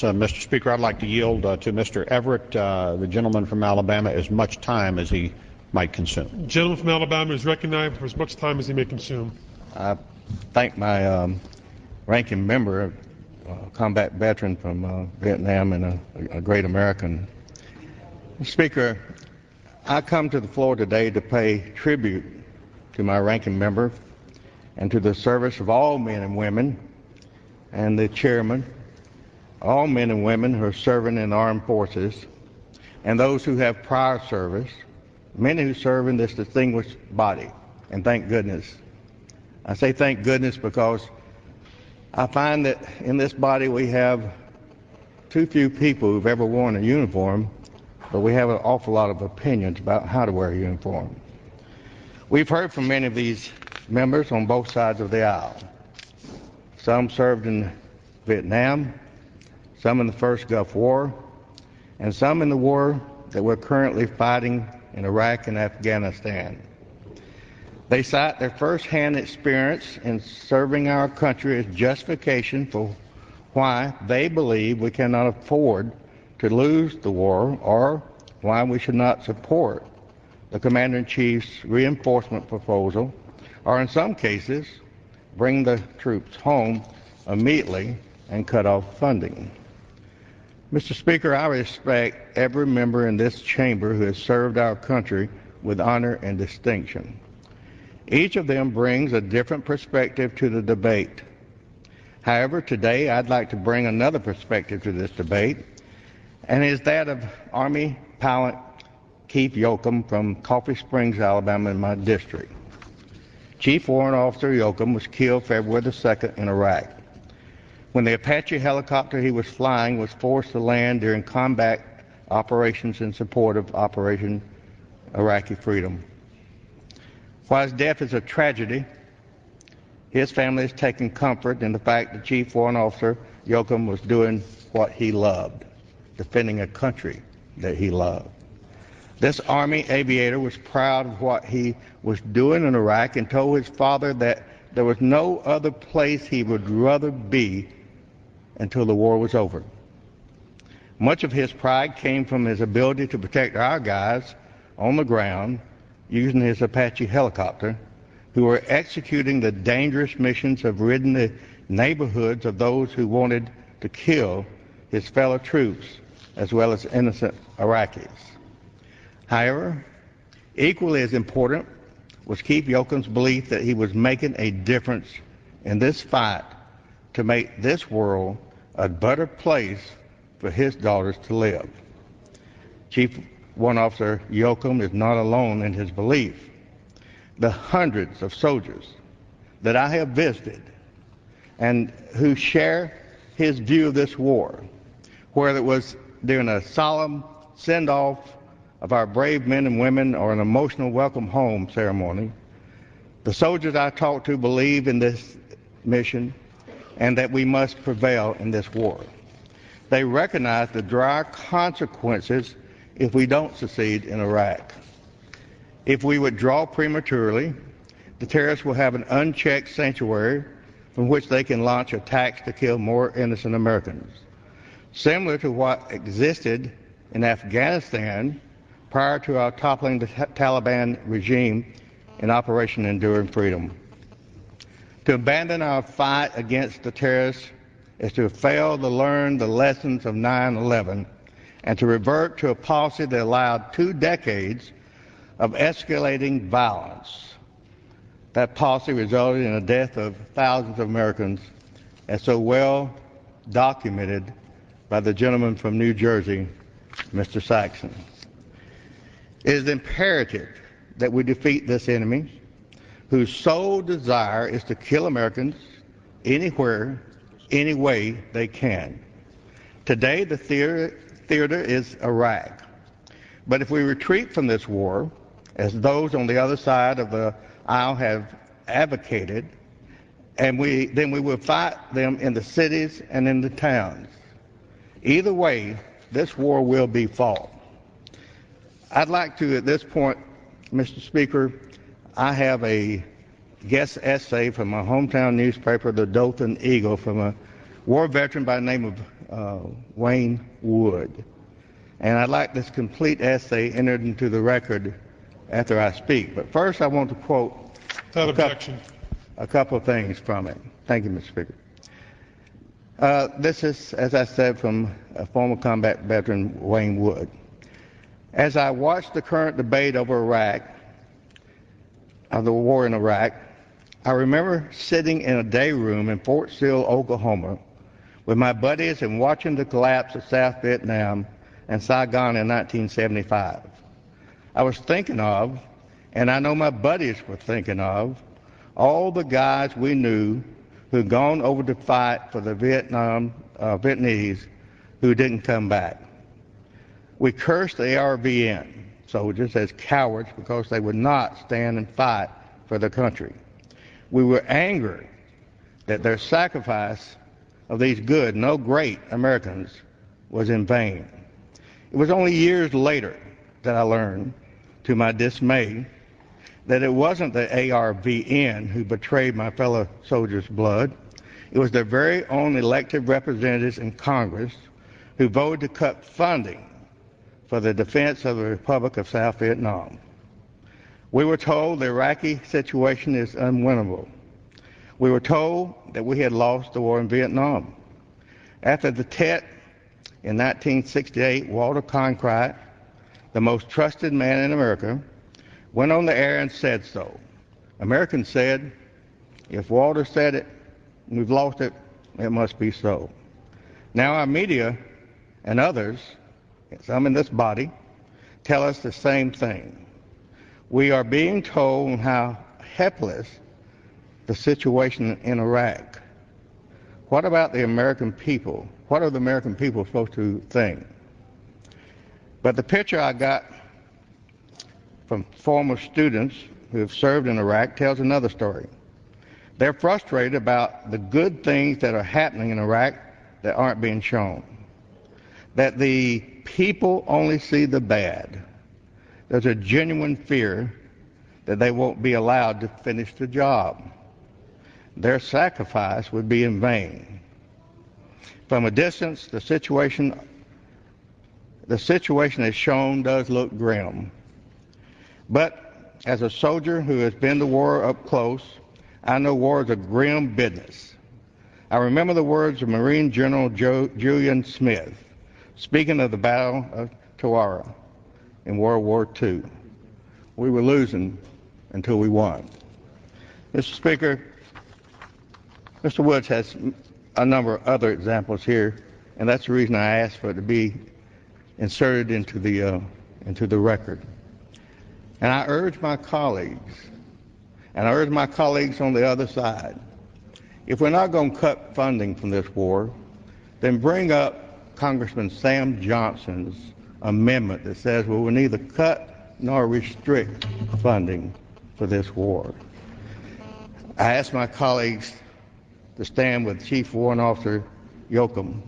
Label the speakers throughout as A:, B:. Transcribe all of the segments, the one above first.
A: Mr. Speaker, I'd like to yield to Mr. Everett, the gentleman from Alabama, as much time as he might consume.
B: The gentleman from Alabama is recognized for as much time as he may consume.
C: I thank my ranking member, combat veteran from Vietnam and a great American. Mr. Speaker, I come to the floor today to pay tribute to my ranking member and to the service of all men and women and the chairman, all men and women who are serving in the armed forces, and those who have prior service, many who serve in this distinguished body, and thank goodness. I say thank goodness because I find that in this body we have too few people who've ever worn a uniform, but we have an awful lot of opinions about how to wear a uniform. We've heard from many of these members on both sides of the aisle. Some served in Vietnam, some in the first Gulf War, and some in the war that we're currently fighting in Iraq and Afghanistan. They cite their first-hand experience in serving our country as justification for why they believe we cannot afford to lose the war or why we should not support the Commander-in-Chief's reinforcement proposal, or in some cases, bring the troops home immediately and cut off funding. Mr. Speaker, I respect every member in this chamber who has served our country with honor and distinction. Each of them brings a different perspective to the debate. However, today I'd like to bring another perspective to this debate, and it is that of Army pilot Keith Yoakum from Coffee Springs, Alabama, in my district. Chief Warrant Officer Yoakum was killed February the 2nd in Iraq, when the Apache helicopter he was flying was forced to land during combat operations in support of Operation Iraqi Freedom. While his death is a tragedy, his family is taking comfort in the fact that Chief Warrant Officer Yoakum was doing what he loved, defending a country that he loved. This Army aviator was proud of what he was doing in Iraq and told his father that there was no other place he would rather be until the war was over. Much of his pride came from his ability to protect our guys on the ground using his Apache helicopter, who were executing the dangerous missions of ridding the neighborhoods of those who wanted to kill his fellow troops as well as innocent Iraqis. However, equally as important was Keith Yoakum's belief that he was making a difference in this fight to make this world a better place for his daughters to live. Chief Warrant Officer Yoakum is not alone in his belief. The hundreds of soldiers that I have visited and who share his view of this war, whether it was during a solemn send-off of our brave men and women or an emotional welcome home ceremony, the soldiers I talked to believe in this mission and that we must prevail in this war. They recognize the dire consequences if we don't succeed in Iraq. If we withdraw prematurely, the terrorists will have an unchecked sanctuary from which they can launch attacks to kill more innocent Americans, similar to what existed in Afghanistan prior to our toppling the Taliban regime in Operation Enduring Freedom. To abandon our fight against the terrorists is to fail to learn the lessons of 9/11 and to revert to a policy that allowed 2 decades of escalating violence. That policy resulted in the death of thousands of Americans, as so well documented by the gentleman from New Jersey, Mr. Saxon. It is imperative that we defeat this enemy whose sole desire is to kill Americans anywhere, any way they can. Today, the theater is Iraq. But if we retreat from this war, as those on the other side of the aisle have advocated, then we will fight them in the cities and in the towns. Either way, this war will be fought. I'd like to, at this point, Mr. Speaker, I have a guest essay from my hometown newspaper, the Dothan Eagle, from a war veteran by the name of Wayne Wood. And I'd like this complete essay entered into the record after I speak. But first I want to quote
B: Without objection.
C: a couple of things from it. Thank you, Mr. Speaker. This is, as I said, from a former combat veteran, Wayne Wood. As I watched the current debate over Iraq, of the war in Iraq, I remember sitting in a day room in Fort Sill, Oklahoma, with my buddies and watching the collapse of South Vietnam and Saigon in 1975. I was thinking of, and I know my buddies were thinking of, all the guys we knew who had gone over to fight for the Vietnamese who didn't come back. We cursed the ARVN soldiers as cowards because they would not stand and fight for their country. We were angry that their sacrifice of these good, no great Americans was in vain. It was only years later that I learned, to my dismay, that it wasn't the ARVN who betrayed my fellow soldiers' blood. It was their very own elected representatives in Congress who voted to cut funding for the defense of the Republic of South Vietnam. We were told the Iraqi situation is unwinnable. We were told that we had lost the war in Vietnam. After the Tet in 1968, Walter Cronkite, the most trusted man in America, went on the air and said so. Americans said, if Walter said it, we've lost it, it must be so. Now our media and others, some in this body, tell us the same thing. We are being told how helpless the situation in Iraq. What about the American people? What are the American people supposed to think? But the picture I got from former students who have served in Iraq tells another story. They're frustrated about the good things that are happening in Iraq that aren't being shown. That the people only see the bad. There's a genuine fear that they won't be allowed to finish the job. Their sacrifice would be in vain. From a distance, the situation as shown does look grim. But as a soldier who has been to war up close, I know war is a grim business. I remember the words of Marine General Julian Smith, speaking of the Battle of Tarawa in World War II. We were losing until we won. Mr. Speaker, Mr. Woods has a number of other examples here, and that's the reason I asked for it to be inserted into the record. And I urge my colleagues, and I urge my colleagues on the other side, if we're not going to cut funding from this war, then bring up Congressman Sam Johnson's amendment that says we will neither cut nor restrict funding for this war. I ask my colleagues to stand with Chief Warrant Officer Yoakum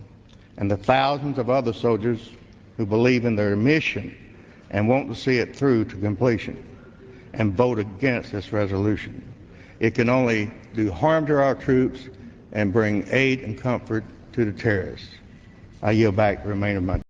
C: and the thousands of other soldiers who believe in their mission and want to see it through to completion and vote against this resolution. It can only do harm to our troops and bring aid and comfort to the terrorists. I yield back the remainder of my